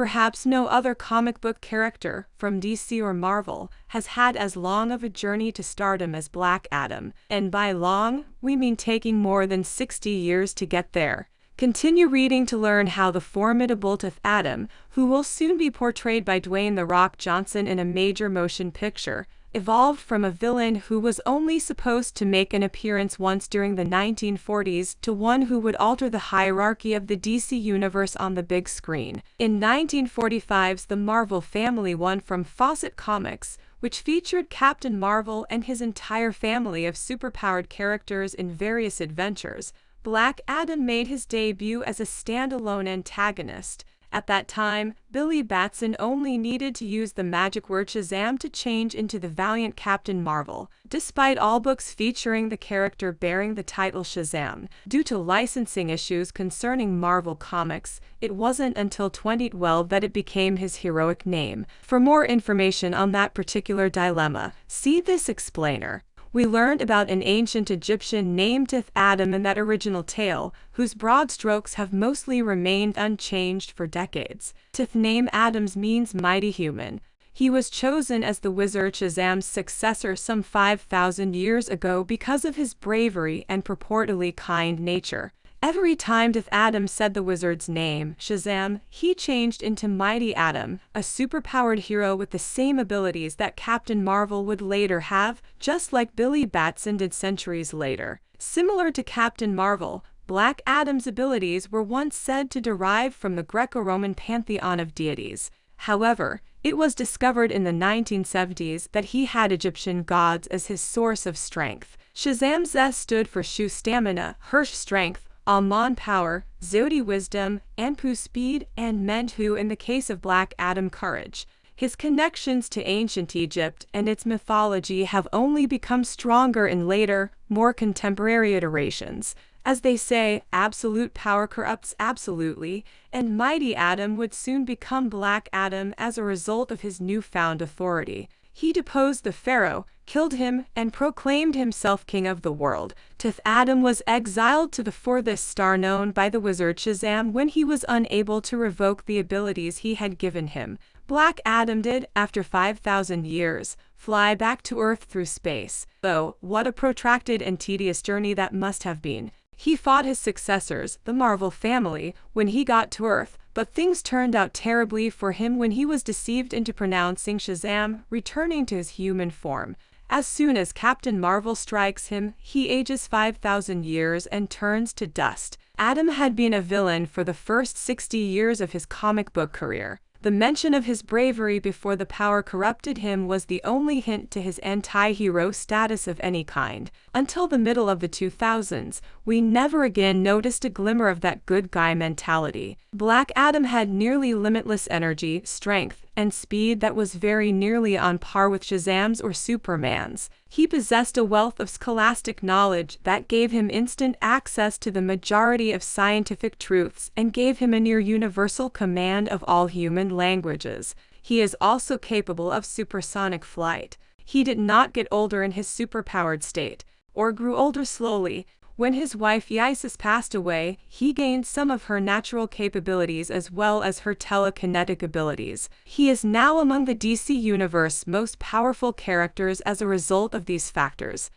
Perhaps no other comic book character, from DC or Marvel, has had as long of a journey to stardom as Black Adam, and by long, we mean taking more than 60 years to get there. Continue reading to learn how the formidable Tith Adam, who will soon be portrayed by Dwayne "The Rock" Johnson in a major motion picture, evolved from a villain who was only supposed to make an appearance once during the 1940s to one who would alter the hierarchy of the DC universe on the big screen. In 1945's The Marvel Family One from Fawcett Comics, which featured Captain Marvel and his entire family of superpowered characters in various adventures, Black Adam made his debut as a standalone antagonist. At that time, Billy Batson only needed to use the magic word Shazam to change into the valiant Captain Marvel. Despite all books featuring the character bearing the title Shazam, due to licensing issues concerning Marvel Comics, it wasn't until 2012 that it became his heroic name. For more information on that particular dilemma, see this explainer. We learned about an ancient Egyptian named Tith Adam in that original tale, whose broad strokes have mostly remained unchanged for decades. Tith name Adams means mighty human. He was chosen as the wizard Shazam's successor some 5,000 years ago because of his bravery and purportedly kind nature. Every time Tith Adam said the wizard's name, Shazam, he changed into Mighty Adam, a superpowered hero with the same abilities that Captain Marvel would later have, just like Billy Batson did centuries later. Similar to Captain Marvel, Black Adam's abilities were once said to derive from the Greco-Roman pantheon of deities. However, it was discovered in the 1970s that he had Egyptian gods as his source of strength. Shazam's S stood for Shu stamina, Hirsch strength, Amon power, Zodi wisdom, and Pu speed, and Mentu in the case of Black Adam courage. His connections to ancient Egypt and its mythology have only become stronger in later, more contemporary iterations. As they say, absolute power corrupts absolutely, and Mighty Adam would soon become Black Adam as a result of his newfound authority. He deposed the pharaoh, killed him, and proclaimed himself king of the world. Tith Adam was exiled to the furthest star known by the wizard Shazam when he was unable to revoke the abilities he had given him. Black Adam did, after 5,000 years, fly back to Earth through space. Though, what a protracted and tedious journey that must have been. He fought his successors, the Marvel family, when he got to Earth, but things turned out terribly for him when he was deceived into pronouncing Shazam, returning to his human form. As soon as Captain Marvel strikes him, he ages 5,000 years and turns to dust. Adam had been a villain for the first 60 years of his comic book career. The mention of his bravery before the power corrupted him was the only hint to his anti-hero status of any kind. Until the middle of the 2000s, we never again noticed a glimmer of that good guy mentality. Black Adam had nearly limitless energy, strength, and speed that was very nearly on par with Shazam's or Superman's. He possessed a wealth of scholastic knowledge that gave him instant access to the majority of scientific truths and gave him a near universal command of all human languages. He is also capable of supersonic flight. He did not get older in his superpowered state, or grew older slowly. When his wife Isis passed away, he gained some of her natural capabilities as well as her telekinetic abilities. He is now among the DC Universe's most powerful characters as a result of these factors.